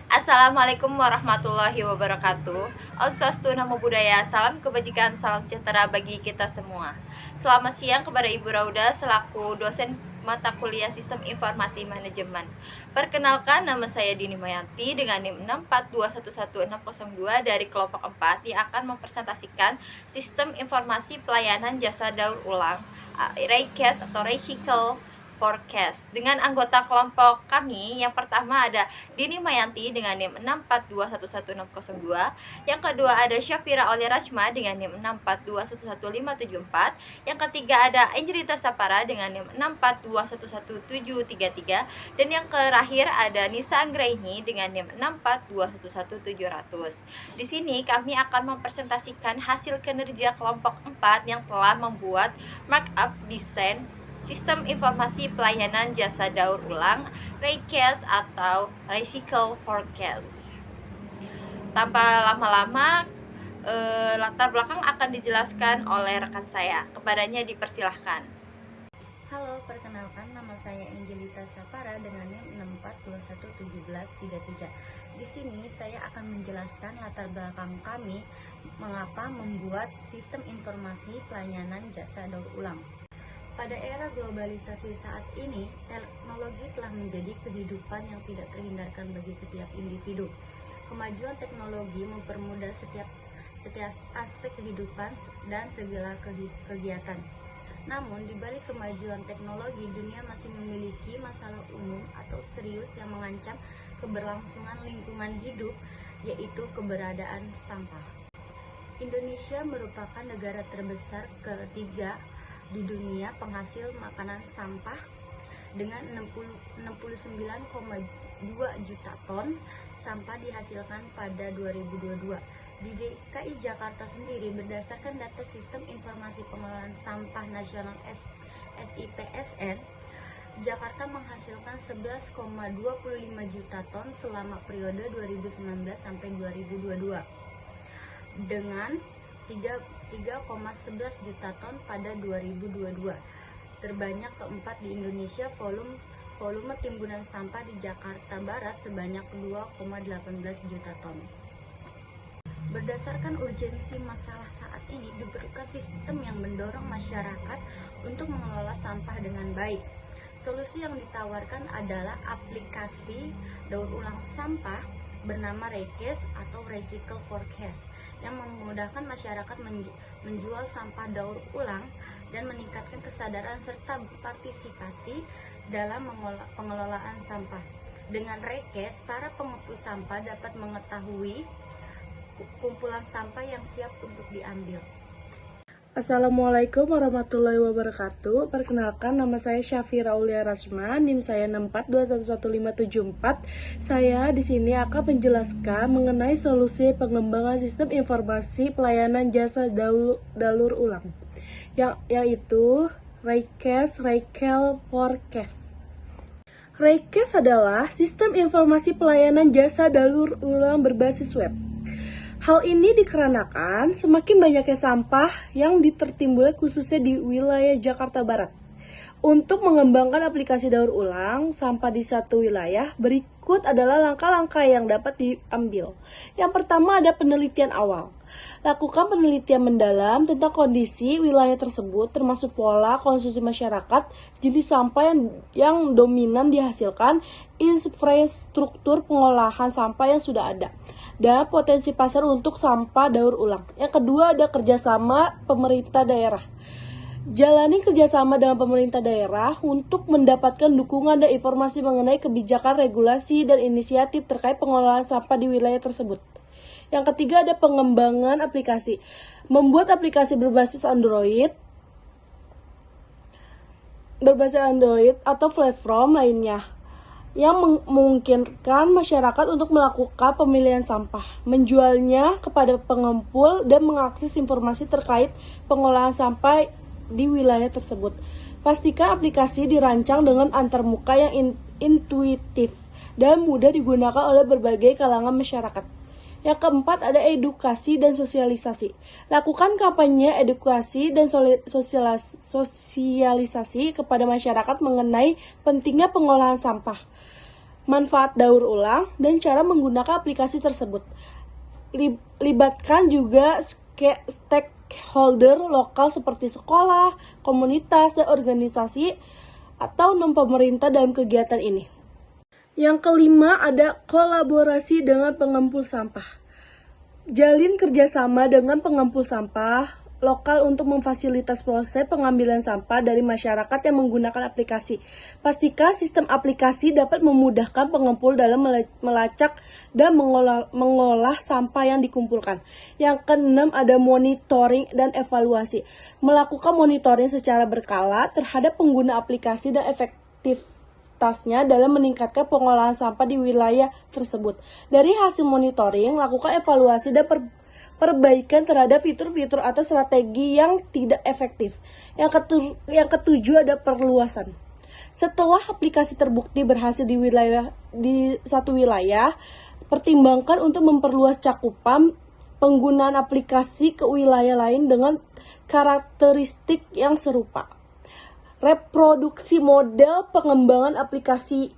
Assalamualaikum warahmatullahi wabarakatuh. Om Swastiastu, Namo Buddhaya, salam kebajikan, salam sejahtera bagi kita semua. Selamat siang kepada Ibu Rauda selaku dosen mata kuliah Sistem Informasi Manajemen. Perkenalkan, nama saya Dini Mayanti dengan NIM 642111602 dari kelompok 4 yang akan mempresentasikan Sistem Informasi Pelayanan Jasa Daur Ulang (RayCast) atau Recycle Forecast. Dengan anggota kelompok kami, yang pertama ada Dini Mayanti dengan NIM 642111602, yang kedua ada Syafira Aulia Rachma dengan NIM 642111574, yang ketiga ada Angelita Sapara dengan NIM 642111733, dan yang terakhir ada Nisa Anggraini dengan NIM 642111700. Di sini kami akan mempresentasikan hasil kinerja kelompok 4 yang telah membuat markup desain Sistem Informasi Pelayanan Jasa Daur Ulang (RayCast) atau Recycle Forecast. Tanpa lama-lama, latar belakang akan dijelaskan oleh rekan saya. Kepadanya dipersilahkan. Halo, perkenalkan, nama saya Angelita Sapara dengan NIM 642111733. Di sini saya akan menjelaskan latar belakang kami mengapa membuat Sistem Informasi Pelayanan Jasa Daur Ulang. Pada era globalisasi saat ini, teknologi telah menjadi kehidupan yang tidak terhindarkan bagi setiap individu. Kemajuan teknologi mempermudah setiap aspek kehidupan dan segala kegiatan. Namun, di balik kemajuan teknologi, dunia masih memiliki masalah umum atau serius yang mengancam keberlangsungan lingkungan hidup, yaitu keberadaan sampah. Indonesia merupakan negara terbesar ketiga di dunia penghasil makanan sampah dengan 69,2 juta ton sampah dihasilkan pada 2022. Di DKI Jakarta sendiri, berdasarkan data Sistem Informasi Pengelolaan Sampah Nasional SIPSN, Jakarta menghasilkan 11,25 juta ton selama periode 2019 sampai 2022 dengan 3,11 juta ton pada 2022. Terbanyak keempat di Indonesia. Volume timbunan sampah di Jakarta Barat sebanyak 2,18 juta ton. Berdasarkan urgensi masalah saat ini, diperlukan sistem yang mendorong masyarakat untuk mengelola sampah dengan baik. Solusi yang ditawarkan adalah aplikasi daur ulang sampah bernama RayCast atau Recycle Forecast yang memudahkan masyarakat menjual sampah daur ulang dan meningkatkan kesadaran serta partisipasi dalam pengelolaan sampah. Dengan RayCast, para pengepul sampah dapat mengetahui kumpulan sampah yang siap untuk diambil. Assalamualaikum warahmatullahi wabarakatuh. Perkenalkan, nama saya Syafira Aulia Rachma, NIM saya 642111574. Saya di sini akan menjelaskan mengenai solusi pengembangan sistem informasi pelayanan jasa daur ulang, yaitu RayCast, Recycle Forecast. RayCast adalah sistem informasi pelayanan jasa daur ulang berbasis web. Hal ini dikarenakan semakin banyaknya sampah yang tertimbul khususnya di wilayah Jakarta Barat. Untuk mengembangkan aplikasi daur ulang sampah di satu wilayah, berikut adalah langkah-langkah yang dapat diambil. Yang pertama ada penelitian awal. Lakukan penelitian mendalam tentang kondisi wilayah tersebut, termasuk pola konsumsi masyarakat, jenis sampah yang dominan dihasilkan, infrastruktur pengolahan sampah yang sudah ada, dan potensi pasar untuk sampah daur ulang. Yang kedua ada kerjasama pemerintah daerah. Jalani kerjasama dengan pemerintah daerah untuk mendapatkan dukungan dan informasi mengenai kebijakan, regulasi, dan inisiatif terkait pengelolaan sampah di wilayah tersebut. Yang ketiga ada pengembangan aplikasi. Membuat aplikasi berbasis Android atau platform lainnya yang memungkinkan masyarakat untuk melakukan pemilihan sampah, menjualnya kepada pengepul, dan mengakses informasi terkait pengolahan sampah di wilayah tersebut. Pastikan aplikasi dirancang dengan antarmuka yang intuitif dan mudah digunakan oleh berbagai kalangan masyarakat. Yang keempat ada edukasi dan sosialisasi. Lakukan kampanye edukasi dan sosialisasi kepada masyarakat mengenai pentingnya pengolahan sampah. manfaat daur ulang, dan cara menggunakan aplikasi tersebut. Libatkan juga stakeholder lokal seperti sekolah, komunitas, dan organisasi atau non-pemerintah dalam kegiatan ini. Yang kelima ada kolaborasi dengan pengempul sampah. Jalin kerjasama dengan pengempul sampah lokal untuk memfasilitasi proses pengambilan sampah dari masyarakat yang menggunakan aplikasi. Pastikan sistem aplikasi dapat memudahkan pengempul dalam melacak dan mengolah sampah yang dikumpulkan. Yang keenam ada monitoring dan evaluasi. Melakukan monitoring secara berkala terhadap pengguna aplikasi dan efektivitasnya dalam meningkatkan pengolahan sampah di wilayah tersebut. Dari hasil monitoring, lakukan evaluasi dan perbaikan terhadap fitur-fitur atau strategi yang tidak efektif. Yang ketujuh ada perluasan. Setelah aplikasi terbukti berhasil di satu wilayah, pertimbangkan untuk memperluas cakupan penggunaan aplikasi ke wilayah lain dengan karakteristik yang serupa. Reproduksi model pengembangan aplikasi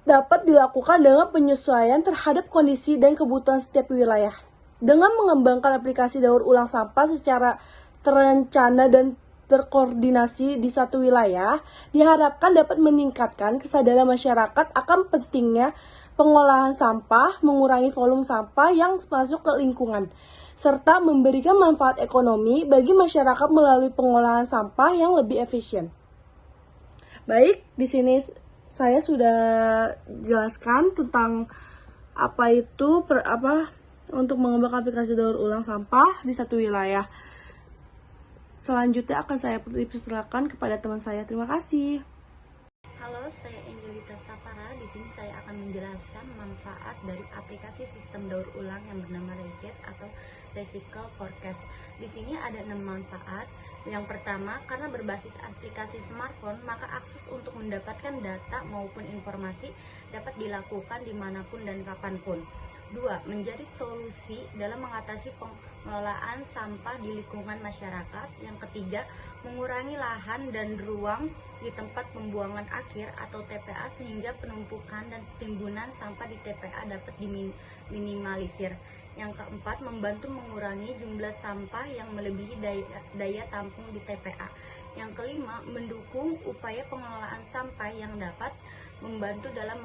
dapat dilakukan dengan penyesuaian terhadap kondisi dan kebutuhan setiap wilayah. Dengan mengembangkan aplikasi daur ulang sampah secara terencana dan terkoordinasi di satu wilayah, diharapkan dapat meningkatkan kesadaran masyarakat akan pentingnya pengolahan sampah, mengurangi volume sampah yang masuk ke lingkungan, serta memberikan manfaat ekonomi bagi masyarakat melalui pengolahan sampah yang lebih efisien. Baik, di sini saya sudah jelaskan tentang apa itu untuk mengembangkan aplikasi daur ulang sampah di satu wilayah. Selanjutnya akan saya persilakan kepada teman saya. Terima kasih. Halo, saya Angelita Sapara. Di sini saya akan menjelaskan manfaat dari aplikasi sistem daur ulang yang bernama Reicast atau Recycle Forecast. Di sini ada 6 manfaat. Yang pertama, karena berbasis aplikasi smartphone, maka akses untuk mendapatkan data maupun informasi dapat dilakukan dimanapun dan kapanpun. 2. Menjadi solusi dalam mengatasi pengelolaan sampah di lingkungan masyarakat. Yang ketiga, mengurangi lahan dan ruang di tempat pembuangan akhir atau TPA sehingga penumpukan dan timbunan sampah di TPA dapat diminimalisir. Yang keempat, membantu mengurangi jumlah sampah yang melebihi daya tampung di TPA. Yang kelima, mendukung upaya pengelolaan sampah yang dapat membantu dalam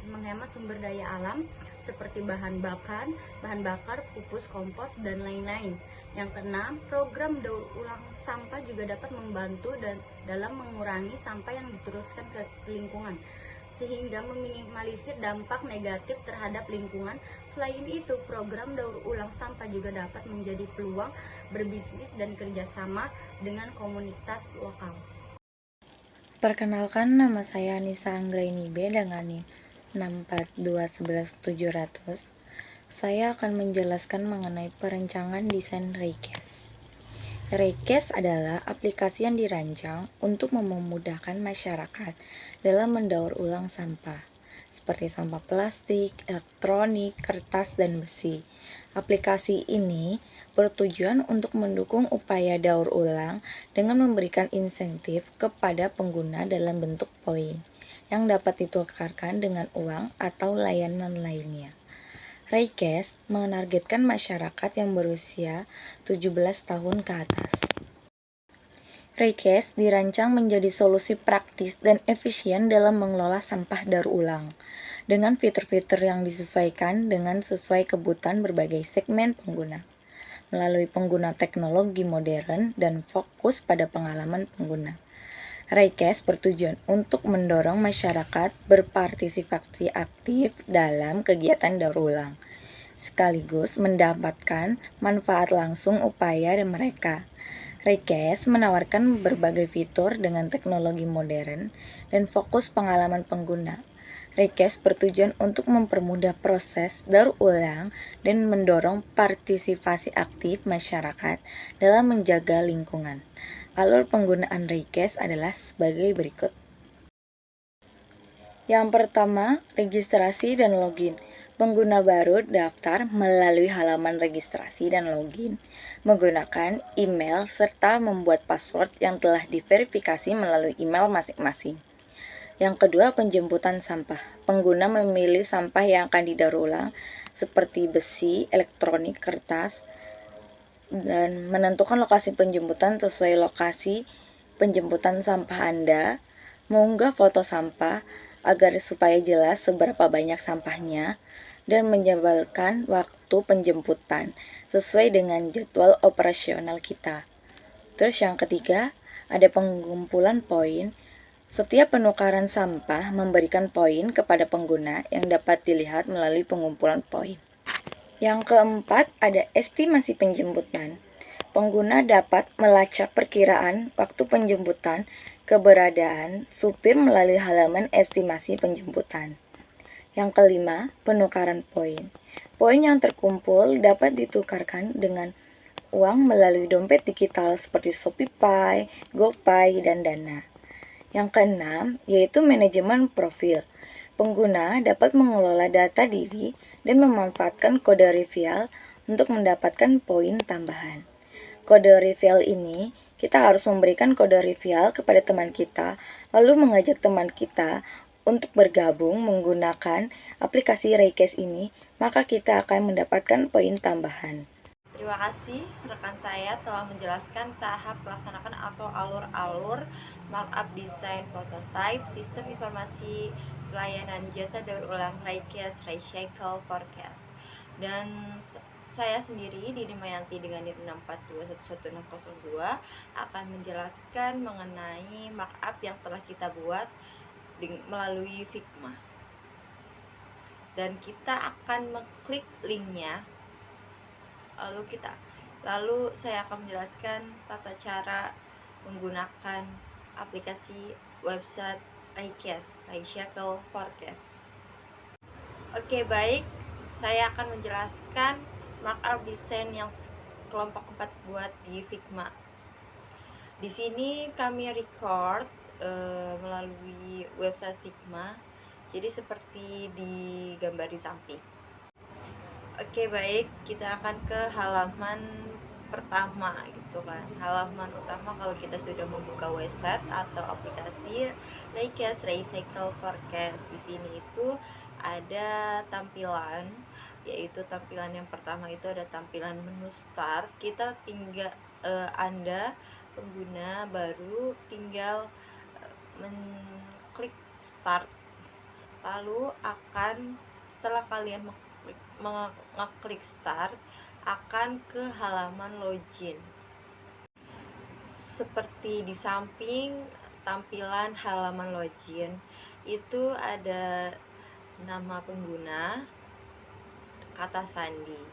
menghemat sumber daya alam seperti bahan bakar, pupus, kompos, dan lain-lain. Yang keenam, program daur ulang sampah juga dapat membantu dalam mengurangi sampah yang diteruskan ke lingkungan, sehingga meminimalisir dampak negatif terhadap lingkungan. Selain itu, program daur ulang sampah juga dapat menjadi peluang berbisnis dan kerjasama dengan komunitas lokal. Perkenalkan, nama saya Nisa Anggraini B dengan NIM 642111700. Saya akan menjelaskan mengenai perencanaan desain Reicast. Reicast adalah aplikasi yang dirancang untuk memudahkan masyarakat dalam mendaur ulang sampah, seperti sampah plastik, elektronik, kertas, dan besi. Aplikasi ini bertujuan untuk mendukung upaya daur ulang dengan memberikan insentif kepada pengguna dalam bentuk poin yang dapat ditukarkan dengan uang atau layanan lainnya. Reicast menargetkan masyarakat yang berusia 17 tahun ke atas. Reicast dirancang menjadi solusi praktis dan efisien dalam mengelola sampah daur ulang, dengan fitur-fitur yang disesuaikan dengan sesuai kebutuhan berbagai segmen pengguna, melalui pengguna teknologi modern dan fokus pada pengalaman pengguna. Reicast bertujuan untuk mendorong masyarakat berpartisipasi aktif dalam kegiatan daur ulang, sekaligus mendapatkan manfaat langsung upaya mereka. Reicast menawarkan berbagai fitur dengan teknologi modern dan fokus pengalaman pengguna. Reicast bertujuan untuk mempermudah proses daur ulang dan mendorong partisipasi aktif masyarakat dalam menjaga lingkungan. Alur penggunaan Reicast adalah sebagai berikut. Yang pertama, registrasi dan login. Pengguna baru daftar melalui halaman registrasi dan login, menggunakan email serta membuat password yang telah diverifikasi melalui email masing-masing. Yang kedua, penjemputan sampah. Pengguna memilih sampah yang akan didaur ulang seperti besi, elektronik, kertas, dan menentukan lokasi penjemputan sesuai lokasi penjemputan sampah Anda. Mengunggah foto sampah agar supaya jelas seberapa banyak sampahnya, dan menjadwalkan waktu penjemputan sesuai dengan jadwal operasional kita. Terus yang ketiga, ada pengumpulan poin. Setiap penukaran sampah memberikan poin kepada pengguna yang dapat dilihat melalui pengumpulan poin. Yang keempat, ada estimasi penjemputan. Pengguna dapat melacak perkiraan waktu penjemputan keberadaan supir melalui halaman estimasi penjemputan. Yang kelima, penukaran poin. Poin yang terkumpul dapat ditukarkan dengan uang melalui dompet digital seperti ShopeePay, GoPay, dan Dana. Yang keenam, yaitu manajemen profil. Pengguna dapat mengelola data diri dan memanfaatkan kode reveal untuk mendapatkan poin tambahan. Kode reveal ini, kita harus memberikan kode reveal kepada teman kita, lalu mengajak teman kita untuk bergabung menggunakan aplikasi Raycast ini, maka kita akan mendapatkan poin tambahan. Terima kasih rekan saya telah menjelaskan tahap pelaksanakan atau alur-alur markup desain prototype sistem informasi pelayanan jasa daur ulang Raycast Recycle Forecast. Dan saya sendiri Dini Mayanti dengan NIM 642110602 akan menjelaskan mengenai markup yang telah kita buat melalui Figma. Dan kita akan mengklik linknya. Lalu saya akan menjelaskan tata cara menggunakan aplikasi website Raycast Recycle Forecast. Oke, baik, saya akan menjelaskan markup desain yang kelompok 4 buat di Figma. Di sini kami record melalui website Figma, jadi seperti di gambar di samping. Oke, baik, kita akan ke halaman pertama gitu kan. Halaman utama kalau kita sudah membuka website atau aplikasi Raycast Recycle Forecast. Di sini itu ada tampilan, yaitu tampilan yang pertama itu ada tampilan menu start. Kita tinggal Anda pengguna baru tinggal mengklik start. Lalu setelah kalian mengklik start, akan ke halaman login. Seperti di samping tampilan halaman login itu ada nama pengguna, kata sandi.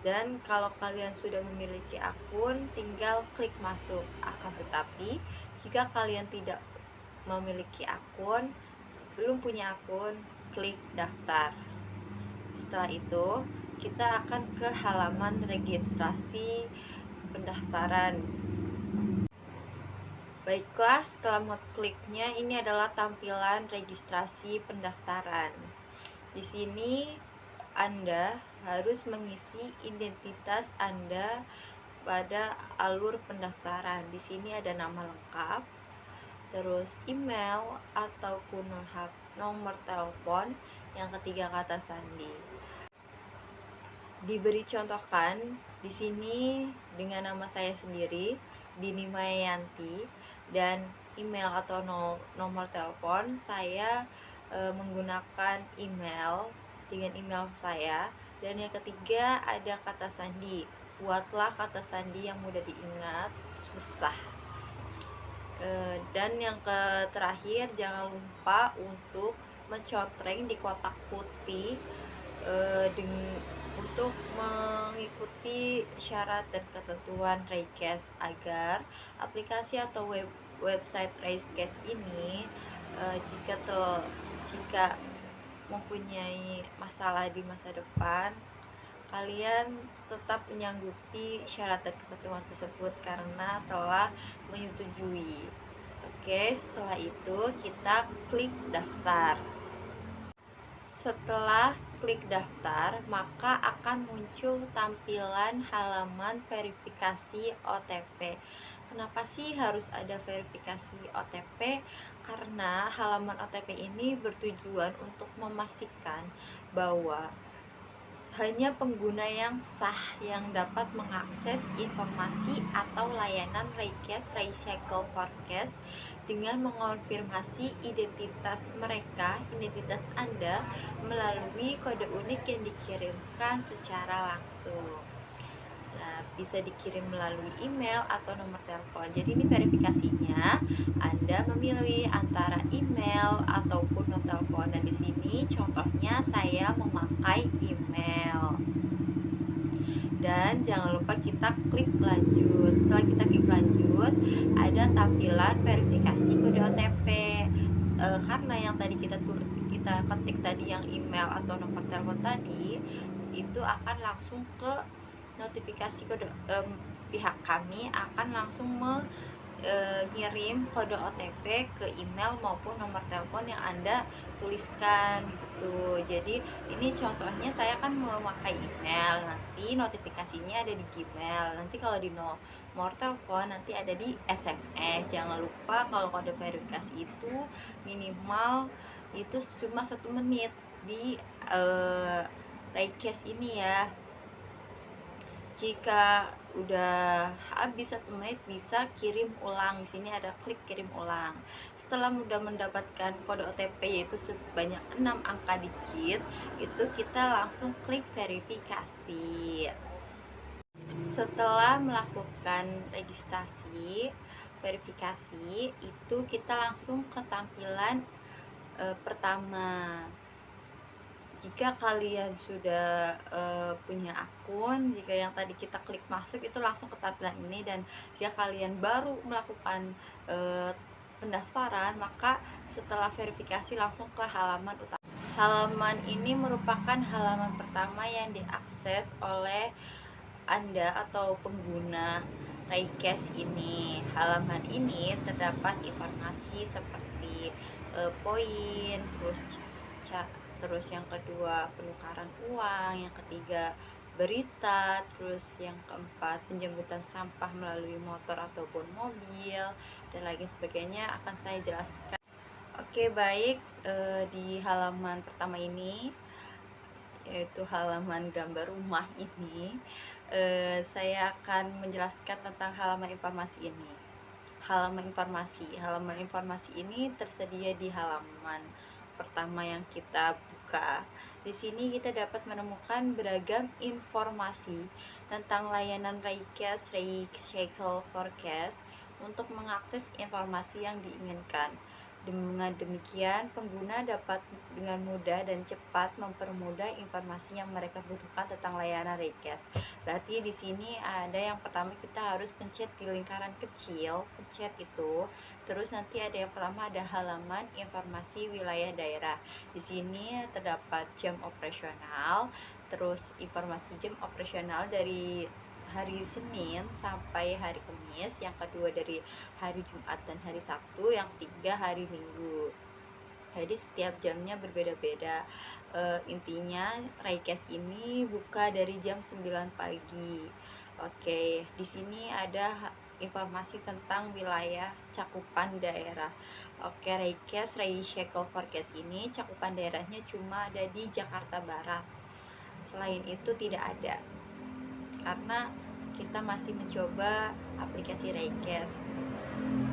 Dan kalau kalian sudah memiliki akun, tinggal klik masuk. Akan tetapi jika kalian tidak memiliki akun, belum punya akun, klik daftar. Setelah itu kita akan ke halaman registrasi pendaftaran. Baiklah, setelah mengkliknya, ini adalah tampilan registrasi pendaftaran. Di sini Anda harus mengisi identitas Anda pada alur pendaftaran. Di sini ada nama lengkap, terus email ataupun nomor telepon, yang ketiga kata sandi. Diberi contohkan di sini dengan nama saya sendiri, Dini Mayanti, dan email atau nomor telepon saya menggunakan email dengan email saya. Dan yang ketiga ada kata sandi. Buatlah kata sandi yang mudah diingat, susah. Dan yang terakhir, jangan lupa untuk mencontreng di kotak putih untuk mengikuti syarat dan ketentuan Raycast agar aplikasi atau website Raycast ini jika mempunyai masalah di masa depan, kalian tetap menyanggupi syarat dan ketentuan tersebut karena telah menyetujui. Oke, setelah itu kita klik daftar. Setelah klik daftar, maka akan muncul tampilan halaman verifikasi OTP. Kenapa sih harus ada verifikasi OTP? Karena halaman OTP ini bertujuan untuk memastikan bahwa hanya pengguna yang sah yang dapat mengakses informasi atau layanan Request Recycle Forecast dengan mengonfirmasi identitas mereka, identitas Anda melalui kode unik yang dikirimkan secara langsung. Nah, bisa dikirim melalui email atau nomor telepon. Jadi ini verifikasinya Anda memilih antara email ataupun nomor telepon. Dan di sini contohnya saya memakai email. Dan jangan lupa kita klik lanjut. Setelah kita klik lanjut, ada tampilan verifikasi kode OTP. Karena yang tadi kita ketik tadi yang email atau nomor telepon tadi itu akan langsung ke notifikasi kode, pihak kami akan langsung ngirim kode OTP ke email maupun nomor telepon yang Anda tuliskan gitu. Jadi ini contohnya saya kan memakai email, nanti notifikasinya ada di Gmail. Nanti kalau di nomor telepon nanti ada di SMS. Jangan lupa kalau kode verifikasi itu minimal itu cuma 1 menit di Request ini ya. Jika udah habis 1 menit bisa kirim ulang. Di sini ada klik kirim ulang. Setelah sudah mendapatkan kode OTP yaitu sebanyak 6 angka digit, itu kita langsung klik verifikasi. Setelah melakukan registrasi, verifikasi, itu kita langsung ke tampilan pertama. Jika kalian sudah punya akun, jika yang tadi kita klik masuk itu langsung ke tampilan ini, dan jika kalian baru melakukan pendaftaran, maka setelah verifikasi langsung ke halaman utama. Halaman ini merupakan halaman pertama yang diakses oleh Anda atau pengguna Request ini. Halaman ini terdapat informasi seperti poin, terus yang kedua penukaran uang, yang ketiga berita, terus yang keempat penjemputan sampah melalui motor ataupun mobil, dan lain sebagainya akan saya jelaskan. Oke, baik, di halaman pertama ini yaitu halaman gambar rumah ini, saya akan menjelaskan tentang halaman informasi ini. Halaman informasi ini tersedia di halaman pertama yang kita buka. Di sini kita dapat menemukan beragam informasi tentang layanan Request Recycle Forecast untuk mengakses informasi yang diinginkan. Dengan demikian, pengguna dapat dengan mudah dan cepat mempermudah informasi yang mereka butuhkan tentang layanan Request. Berarti di sini ada yang pertama kita harus pencet di lingkaran kecil, pencet itu. Terus nanti ada yang pertama ada halaman informasi wilayah daerah. Di sini terdapat jam operasional, terus informasi jam operasional dari hari Senin sampai hari Kamis, yang kedua dari hari Jumat dan hari Sabtu, yang ketiga hari Minggu. Jadi setiap jamnya berbeda-beda. Intinya Request ini buka dari jam 9 pagi. Oke, di sini ada informasi tentang wilayah cakupan daerah. Oke, Request Recycle Forecast ini cakupan daerahnya cuma ada di Jakarta Barat. Selain itu tidak ada, karena kita masih mencoba aplikasi Request.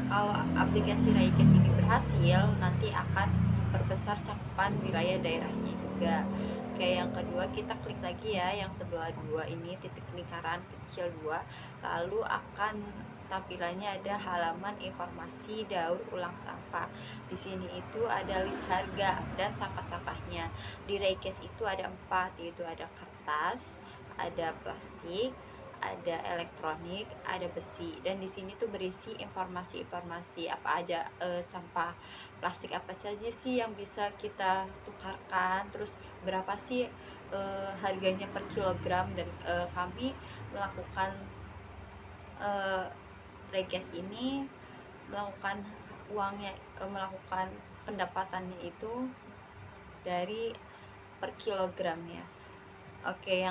Kalau aplikasi Request ini berhasil, nanti akan perbesar cakupan wilayah daerahnya juga. Oke, yang kedua kita klik lagi ya, yang sebelah 2 ini, titik lingkaran kecil 2, lalu akan tampilannya ada halaman informasi daur ulang sampah. Di sini itu ada list harga dan sampah-sampahnya. Di Request itu ada 4, yaitu ada kertas, ada plastik, ada elektronik, ada besi. Dan di sini tuh berisi informasi-informasi apa aja, sampah plastik apa saja sih yang bisa kita tukarkan, terus berapa sih harganya per kilogram. Dan kami melakukan Request ini melakukan melakukan pendapatannya itu dari per kilogramnya. Oke,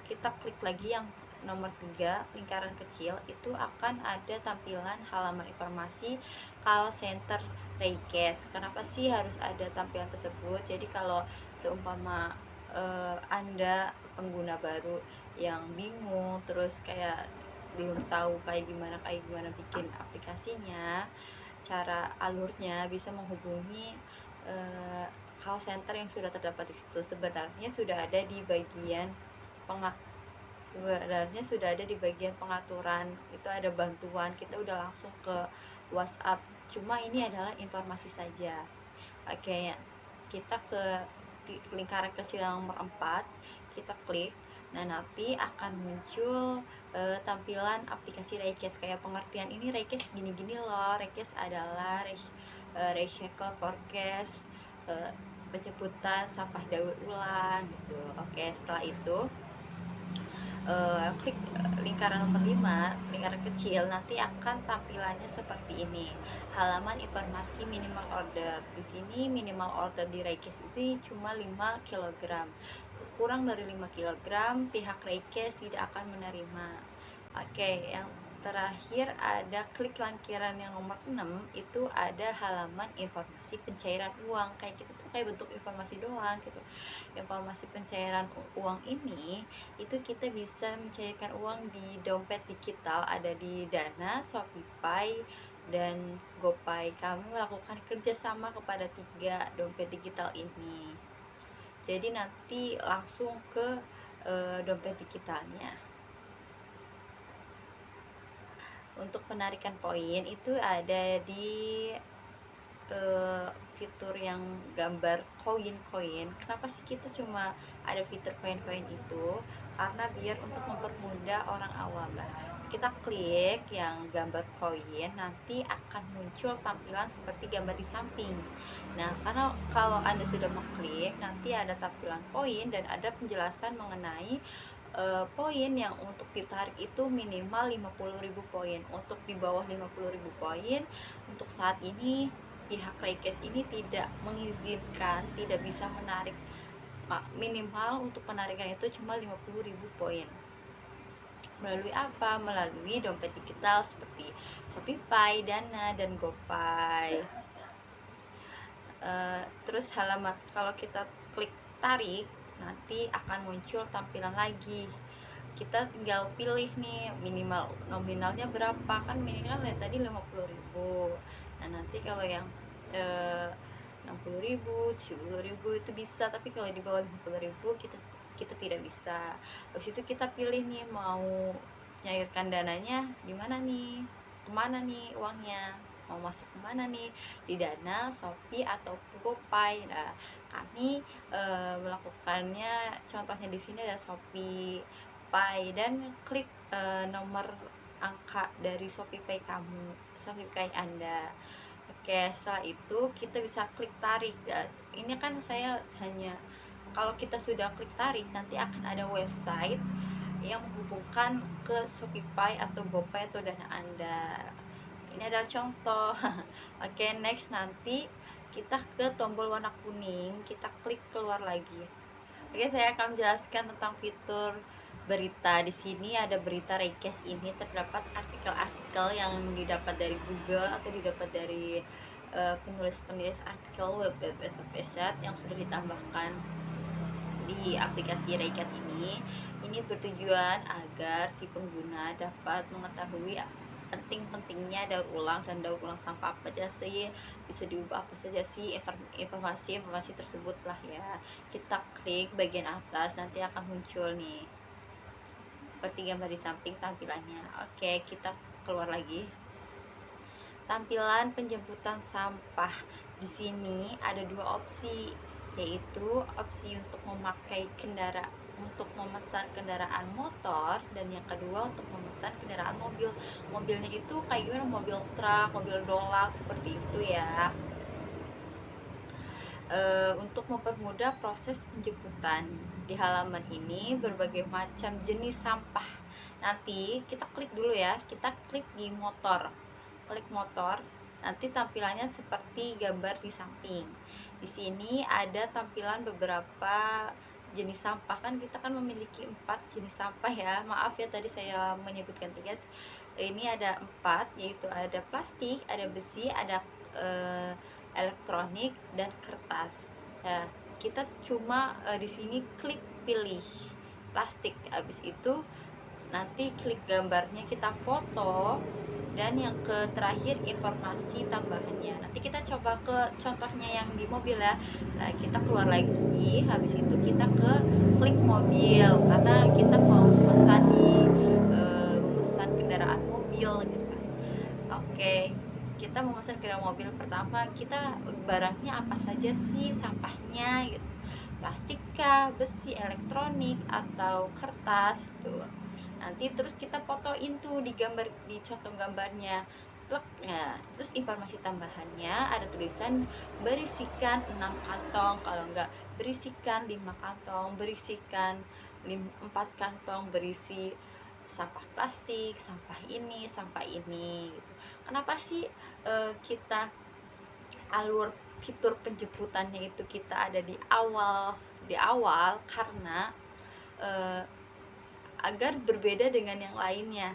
kita klik lagi yang nomor 3 lingkaran kecil itu akan ada tampilan halaman informasi call center request. Kenapa sih harus ada tampilan tersebut? Jadi kalau seumpama Anda pengguna baru yang bingung, terus kayak belum tahu kayak gimana bikin aplikasinya, cara alurnya bisa menghubungi call center yang sudah terdapat di situ. Sebenarnya sudah ada di bagian pengaturan, itu ada bantuan, kita udah langsung ke WhatsApp, cuma ini adalah informasi saja. Oke, kita ke lingkaran kecil yang nomor 4, kita klik. Nah, nanti akan muncul tampilan aplikasi Request. Kayak pengertian ini Request gini-gini loh. Request adalah recycle forecast, penjemputan sampah daur ulang gitu. Oke, setelah itu klik lingkaran nomor 5, lingkaran kecil, nanti akan tampilannya seperti ini. Halaman informasi minimal order. Di sini minimal order di Request itu cuma 5 kg. Kurang dari 5 kg pihak Request tidak akan menerima. Oke, yang terakhir ada klik lingkaran yang nomor 6, itu ada halaman informasi pencairan uang. Kayak gitu tuh, kayak bentuk informasi doang gitu. Informasi pencairan uang ini itu kita bisa mencairkan uang di dompet digital, ada di Dana, Shopee, dan GoPay. Kami melakukan kerjasama kepada 3 dompet digital ini. Jadi nanti langsung ke dompet digitalnya. Untuk penarikan poin itu ada di fitur yang gambar koin-koin. Kenapa sih kita cuma ada fitur koin-koin itu? Karena biar untuk mempermudah orang awam lah. Kita klik yang gambar koin, nanti akan muncul tampilan seperti gambar di samping. Nah, karena kalau Anda sudah mengklik, nanti ada tampilan poin dan ada penjelasan mengenai poin yang untuk ditarik itu minimal 50.000 poin. Untuk di bawah 50.000 poin, untuk saat ini pihak Request ini tidak mengizinkan, tidak bisa menarik. Minimal untuk penarikan itu cuma 50.000 poin. Melalui apa? Melalui dompet digital seperti Shopee, Dana, dan GoPay. Terus halaman, kalau kita klik tarik, nanti akan muncul tampilan lagi. Kita tinggal pilih nih minimal nominalnya berapa, kan minimal tadi 50.000. Nah, nanti kalau yang 60.000, 70.000 itu bisa, tapi kalau di bawah 50.000 kita tidak bisa. Habis itu kita pilih nih mau nyairkan dananya di mana nih, kemana nih uangnya, mau masuk kemana nih, di Dana, Shopee, atau GoPay. Nah, kami melakukannya, contohnya di sini ada Shopee Pay, dan klik nomor angka dari Shopee Pay Anda. Oke, setelah itu kita bisa klik tarik. Ini kan saya hanya, kalau kita sudah klik tarik, nanti akan ada website yang menghubungkan ke Shopee Pay atau GoPay atau Dana Anda. Ini adalah contoh. Oke, next, nanti kita ke tombol warna kuning, kita klik keluar lagi. Oke, saya akan menjelaskan tentang fitur berita. Di sini ada berita Request. Ini terdapat artikel-artikel yang didapat dari Google atau didapat dari penulis-penulis artikel website yang sudah ditambahkan di aplikasi Request ini. Ini bertujuan agar si pengguna dapat mengetahui penting-pentingnya daur ulang dan daur ulang sampah apa aja sih, bisa diubah apa saja sih informasi tersebut lah ya. Kita klik bagian atas, nanti akan muncul nih seperti gambar di samping tampilannya. Oke, kita keluar lagi. Tampilan penjemputan sampah. Di sini ada 2 opsi, yaitu opsi untuk memesan kendaraan motor, dan yang kedua untuk memesan kendaraan mobil. Mobilnya itu kayak gimana? Mobil truk, mobil dolak, seperti itu ya. Untuk mempermudah proses penjemputan, di halaman ini berbagai macam jenis sampah. Nanti kita klik dulu ya, kita klik di motor, klik motor, nanti tampilannya seperti gambar di samping. Di sini ada tampilan beberapa jenis sampah. Kan kita kan memiliki 4 jenis sampah ya, maaf ya tadi saya menyebutkan 3. Ini ada 4, yaitu ada plastik, ada besi, ada elektronik, dan kertas. Ya, kita cuma di sini klik pilih plastik, habis itu nanti klik gambarnya, kita foto, dan yang terakhir informasi tambahannya. Nanti kita coba ke contohnya yang di mobil ya. Nah, kita keluar lagi, habis itu kita ke klik mobil karena kita mau memesan kendaraan mobil gitu kan. Oke, kita memesan kendaraan mobil. Pertama, kita barangnya apa saja sih sampahnya gitu, plastik kah, besi, elektronik, atau kertas gitu. Nanti terus kita fotoin tuh di contoh gambarnya, plek. Nah, terus informasi tambahannya ada tulisan berisikan 6 kantong, kalau enggak berisikan 5 kantong, berisikan 4 kantong berisi sampah plastik, sampah ini, sampah ini gitu. Kenapa sih kita alur fitur penjemputannya itu kita ada di awal karena agar berbeda dengan yang lainnya.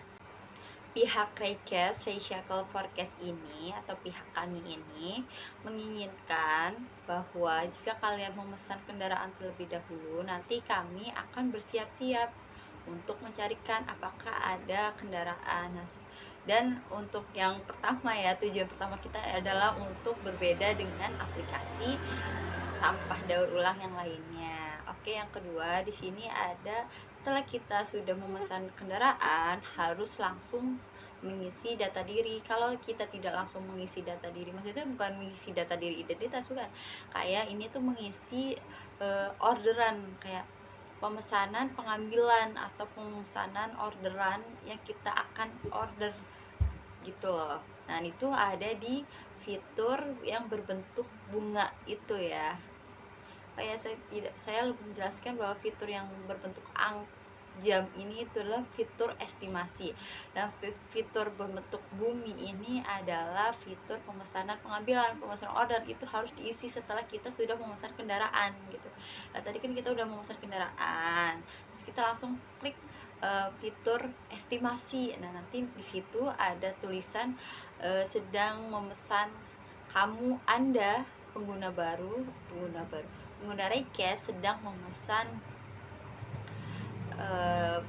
Pihak Reicast Recycle Forecast ini atau pihak kami ini menginginkan bahwa jika kalian memesan kendaraan terlebih dahulu, nanti kami akan bersiap-siap untuk mencarikan apakah ada kendaraan. Dan untuk yang pertama ya, tujuan pertama kita adalah untuk berbeda dengan aplikasi sampah daur ulang yang lainnya. Oke, yang kedua di sini ada, setelah kita sudah memesan kendaraan harus langsung mengisi data diri. Kalau kita tidak langsung mengisi data diri, maksudnya bukan mengisi data diri identitas, bukan. Kayak ini tuh mengisi orderan, kayak pemesanan pengambilan atau pemesanan orderan yang kita akan order gitu loh. Nah, itu ada di fitur yang berbentuk bunga itu ya. Kayak saya lebih menjelaskan bahwa fitur yang berbentuk jam ini itu adalah fitur estimasi, dan fitur berbentuk bumi ini adalah fitur pemesanan pengambilan. Pemesanan order itu harus diisi setelah kita sudah memesan kendaraan gitu. Nah, tadi kan kita udah memesan kendaraan, terus kita langsung klik fitur estimasi. Nah, nanti di situ ada tulisan sedang memesan, Anda pengguna Reicast sedang memesan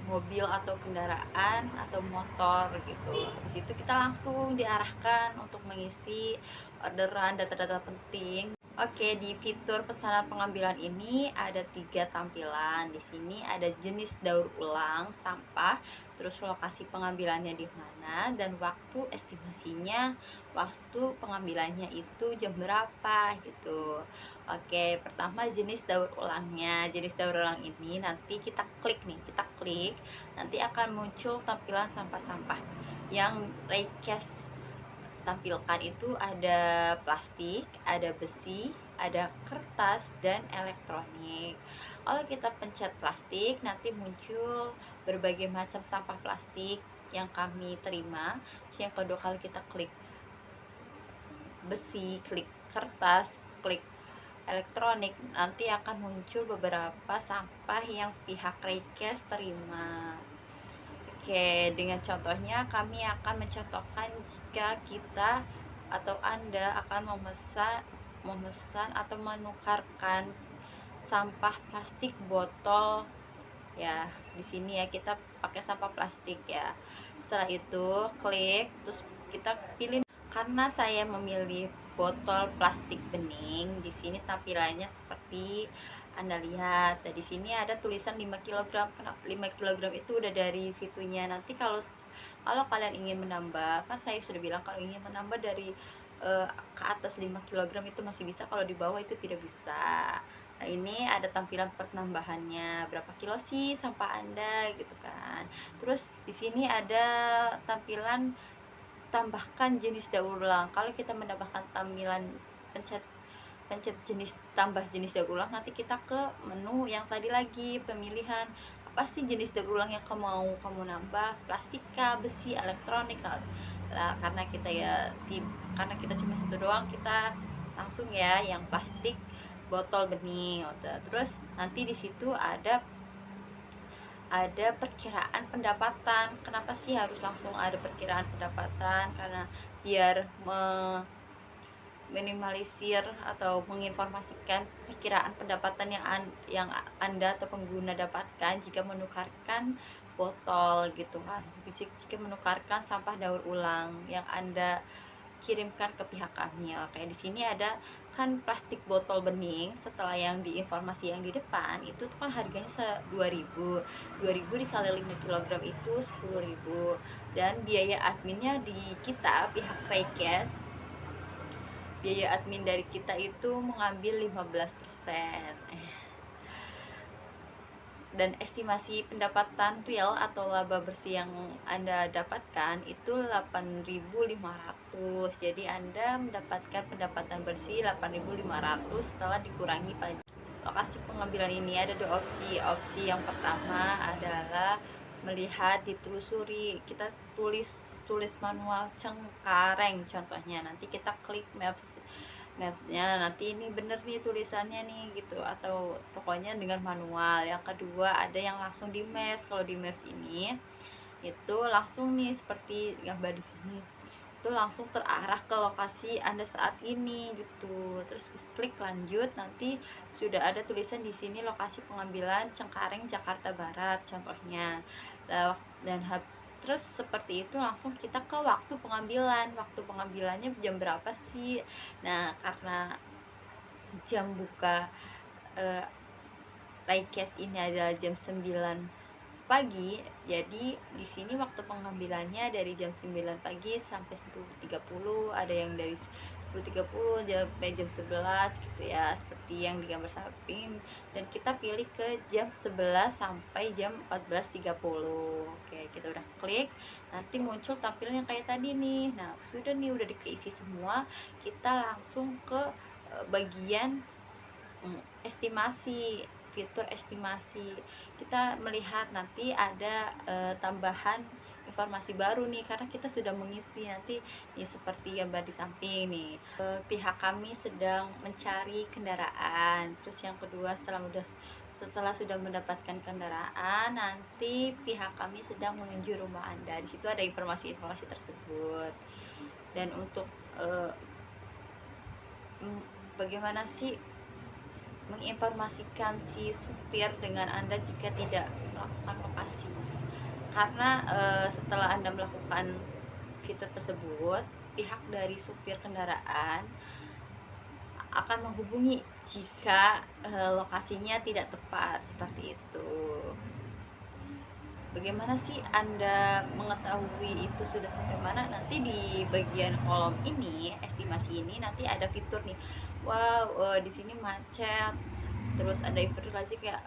mobil atau kendaraan atau motor gitu. Habis itu kita langsung diarahkan untuk mengisi orderan, data-data penting. Oke, di fitur pesanan pengambilan ini ada 3 tampilan. Di sini ada jenis daur ulang sampah, terus lokasi pengambilannya di mana, dan waktu estimasinya, waktu pengambilannya itu jam berapa gitu. Oke, pertama jenis daur ulangnya. Jenis daur ulang ini nanti kita klik, nanti akan muncul tampilan sampah-sampah yang Reicast tampilkan. Itu ada plastik, ada besi, ada kertas, dan elektronik. Kalau kita pencet plastik, nanti muncul berbagai macam sampah plastik yang kami terima. Terus yang kedua, kali kita klik besi, klik kertas, klik elektronik, nanti akan muncul beberapa sampah yang pihak Reicast terima. Oke, dengan contohnya kami akan mencontohkan jika kita atau Anda akan memesan atau menukarkan sampah plastik botol ya. Di sini ya kita pakai sampah plastik ya. Setelah itu klik, terus kita pilih. Karena saya memilih botol plastik bening, di sini tampilannya seperti Anda lihat. Nah, di sini ada tulisan 5 kg. 5 kg itu udah dari situnya. Nanti kalau kalian ingin menambah, kan saya sudah bilang kalau ingin menambah dari ke atas 5 kg itu masih bisa, kalau di bawah itu tidak bisa. Nah, ini ada tampilan penambahannya, berapa kilo sih sampah Anda gitu kan. Terus di sini ada tampilan tambahkan jenis daur ulang. Kalau kita menambahkan tampilan pencet jenis daur ulang, nanti kita ke menu yang tadi lagi, pemilihan apa sih jenis daur ulang yang kamu nambah, plastika, besi, elektronik. Nah, karena kita cuma satu doang, kita langsung ya yang plastik botol bening. Terus nanti di situ ada perkiraan pendapatan. Kenapa sih harus langsung ada perkiraan pendapatan? Karena biar minimalisir atau menginformasikan perkiraan pendapatan yang Anda atau pengguna dapatkan jika menukarkan botol gitu kan, jika menukarkan sampah daur ulang yang Anda kirimkan ke pihak kami. Oke, di sini ada kan plastik botol bening. Setelah yang di informasi yang di depan itu tuh kan harganya 2000 dikali 5 kg itu 10.000, dan biaya adminnya di kita pihak Reikes, biaya admin dari kita itu mengambil 15%. Dan estimasi pendapatan real atau laba bersih yang Anda dapatkan itu 8.500. Jadi Anda mendapatkan pendapatan bersih 8.500 setelah dikurangi pajak. Lokasi pengambilan ini ada dua opsi. Opsi yang pertama adalah melihat, ditelusuri, kita tulis manual Cengkareng contohnya. Nanti kita klik mapsnya, nanti ini bener nih tulisannya nih gitu, atau pokoknya dengan manual. Yang kedua ada yang langsung di maps. Kalau di maps ini itu langsung nih seperti gambar di sini, itu langsung terarah ke lokasi Anda saat ini gitu. Terus klik lanjut, nanti sudah ada tulisan di sini lokasi pengambilan Cengkareng Jakarta Barat contohnya. Dan terus seperti itu langsung kita ke waktu pengambilannya jam berapa sih. Nah, karena jam buka Reikes ini adalah jam 9 pagi, jadi di sini waktu pengambilannya dari jam 9 pagi sampai 10.30, ada yang dari 10.30 sampai jam 11 gitu ya, seperti yang di gambar samping. Dan kita pilih ke jam 11 sampai jam 14.30. Oke, kita udah klik, nanti muncul tampilan yang kayak tadi nih. Nah, sudah nih, udah dikeisi semua, kita langsung ke bagian estimasi, fitur estimasi. Kita melihat nanti ada tambahan informasi baru nih, karena kita sudah mengisi nanti nih seperti gambar di samping nih. Pihak kami sedang mencari kendaraan. Terus yang kedua, setelah sudah mendapatkan kendaraan, nanti pihak kami sedang menuju rumah Anda. Di situ ada informasi-informasi tersebut. Dan untuk bagaimana sih menginformasikan si supir dengan Anda jika tidak melakukan lokasi. Karena setelah Anda melakukan fitur tersebut, pihak dari supir kendaraan akan menghubungi jika lokasinya tidak tepat, seperti itu. Bagaimana sih Anda mengetahui itu sudah sampai mana? Nanti di bagian kolom ini, estimasi ini, nanti ada fitur nih. Wow, di sini macet. Terus ada informasi kayak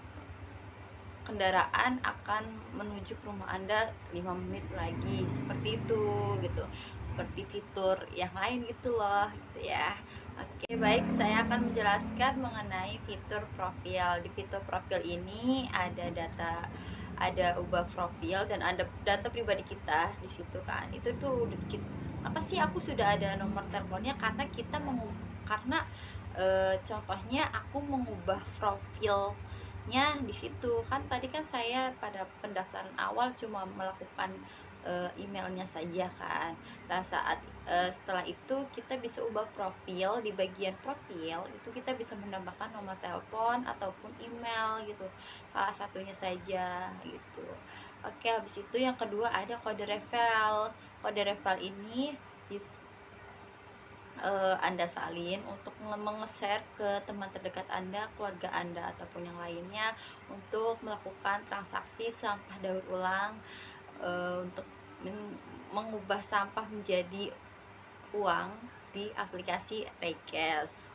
kendaraan akan menuju ke rumah Anda 5 menit lagi, seperti itu gitu. Seperti fitur yang lain gitu loh, gitu ya. Oke, baik, saya akan menjelaskan mengenai fitur profil. Di fitur profil ini ada ubah profil dan ada data pribadi kita di situ kan. Itu tuh apa sih, aku sudah ada nomor teleponnya karena contohnya aku mengubah profilnya di situ kan. Tadi kan saya pada pendaftaran awal cuma melakukan emailnya saja kan. Nah, setelah itu kita bisa ubah profil. Di bagian profil itu kita bisa menambahkan nomor telepon ataupun email gitu, salah satunya saja gitu. Oke, habis itu yang kedua ada kode referral. Kode referral ini Anda salin untuk meng-share ke teman terdekat Anda, keluarga Anda, ataupun yang lainnya untuk melakukan transaksi sampah daur ulang, untuk mengubah sampah menjadi uang di aplikasi Reikes.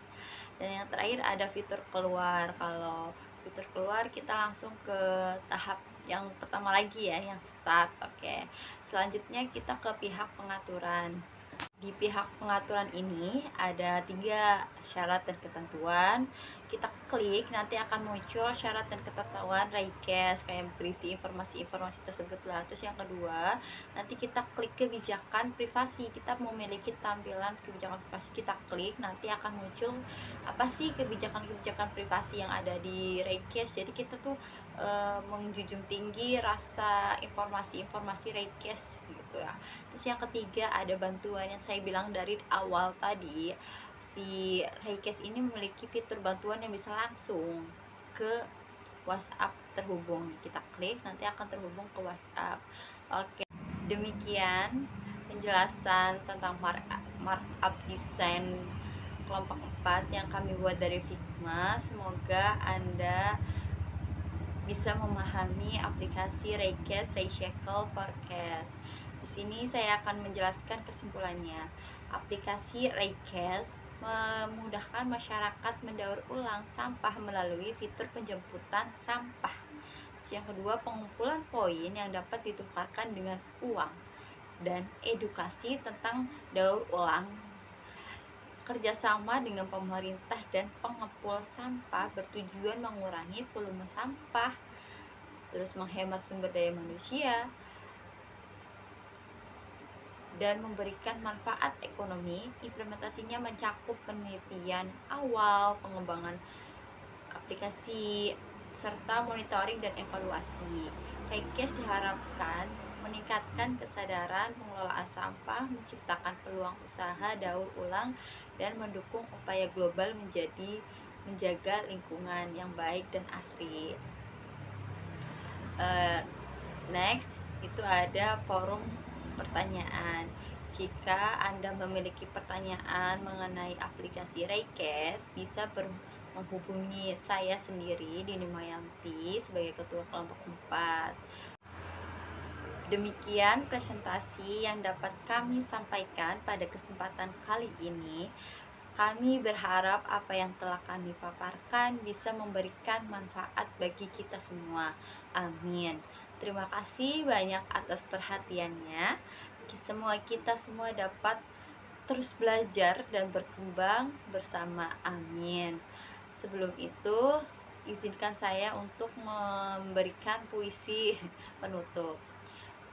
Dan yang terakhir ada fitur keluar. Kalau fitur keluar kita langsung ke tahap yang pertama lagi ya, yang start. Oke, selanjutnya kita ke pihak pengaturan. Di pihak pengaturan ini ada 3 syarat dan ketentuan. Kita klik, nanti akan muncul syarat dan ketentuan request, kayak berisi informasi-informasi tersebut lah. Terus yang kedua, nanti kita klik kebijakan privasi. Kita memiliki tampilan kebijakan privasi, kita klik, nanti akan muncul apa sih kebijakan-kebijakan privasi yang ada di request. Jadi kita tuh menjunjung tinggi rasa informasi-informasi request gitu ya. Terus yang ketiga ada bantuan yang saya bilang dari awal tadi, si request ini memiliki fitur bantuan yang bisa langsung ke WhatsApp terhubung. Kita klik, nanti akan terhubung ke WhatsApp. Oke, demikian penjelasan tentang markup desain kelompok 4 yang kami buat dari Figma. Semoga Anda bisa memahami aplikasi Request, Recycle, Forecast. Di sini saya akan menjelaskan kesimpulannya. Aplikasi Request memudahkan masyarakat mendaur ulang sampah melalui fitur penjemputan sampah. Yang kedua, pengumpulan poin yang dapat ditukarkan dengan uang, dan edukasi tentang daur ulang. Kerjasama dengan pemerintah dan pengepul sampah bertujuan mengurangi volume sampah, terus menghemat sumber daya manusia, dan memberikan manfaat ekonomi. Implementasinya mencakup penelitian awal, pengembangan aplikasi, serta monitoring dan evaluasi. Request diharapkan meningkatkan kesadaran pengelolaan sampah, menciptakan peluang usaha daur ulang, dan mendukung upaya global menjaga lingkungan yang baik dan asri. Next, itu ada forum pertanyaan. Jika Anda memiliki pertanyaan mengenai aplikasi Request, bisa menghubungi saya sendiri, Dini Mayanti, sebagai ketua kelompok 4. Demikian presentasi yang dapat kami sampaikan pada kesempatan kali ini. Kami berharap apa yang telah kami paparkan bisa memberikan manfaat bagi kita semua. Amin. Terima kasih banyak atas perhatiannya. Kita semua dapat terus belajar dan berkembang bersama. Amin. Sebelum itu, izinkan saya untuk memberikan puisi penutup.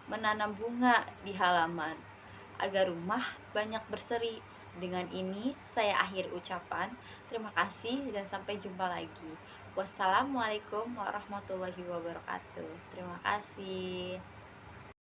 Menanam bunga di halaman agar rumah banyak berseri. Dengan ini saya akhir ucapan. Terima kasih dan sampai jumpa lagi. Wassalamualaikum warahmatullahi wabarakatuh. Terima kasih.